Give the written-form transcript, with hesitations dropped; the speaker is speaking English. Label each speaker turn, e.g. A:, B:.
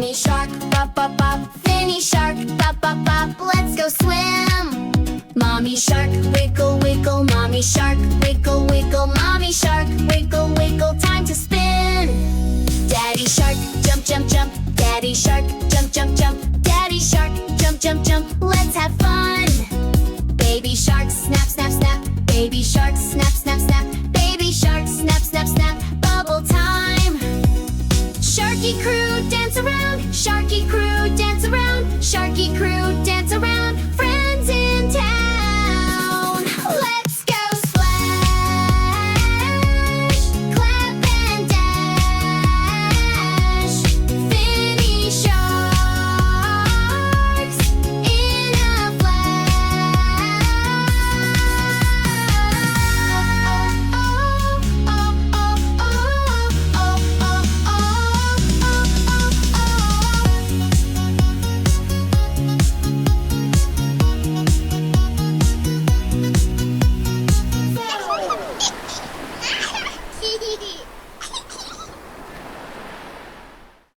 A: Finny Shark, bop bop bop. Finny Shark, bop bop bop. Let's go swim. Mommy Shark, wiggle wiggle. Mommy Shark, wiggle wiggle. Mommy Shark, wiggle wiggle. Time to spin. Daddy Shark, jump jump jump. Daddy Shark, jump jump jump. Daddy Shark, jump jump jump. Let's have fun. Baby Shark, snap snap snap. Baby Shark, snap snap snap. Baby Shark, snap snap snap. Bubble time. Sharky crew, dance around. Sharky crew, dance around. Sharky crew, dance around.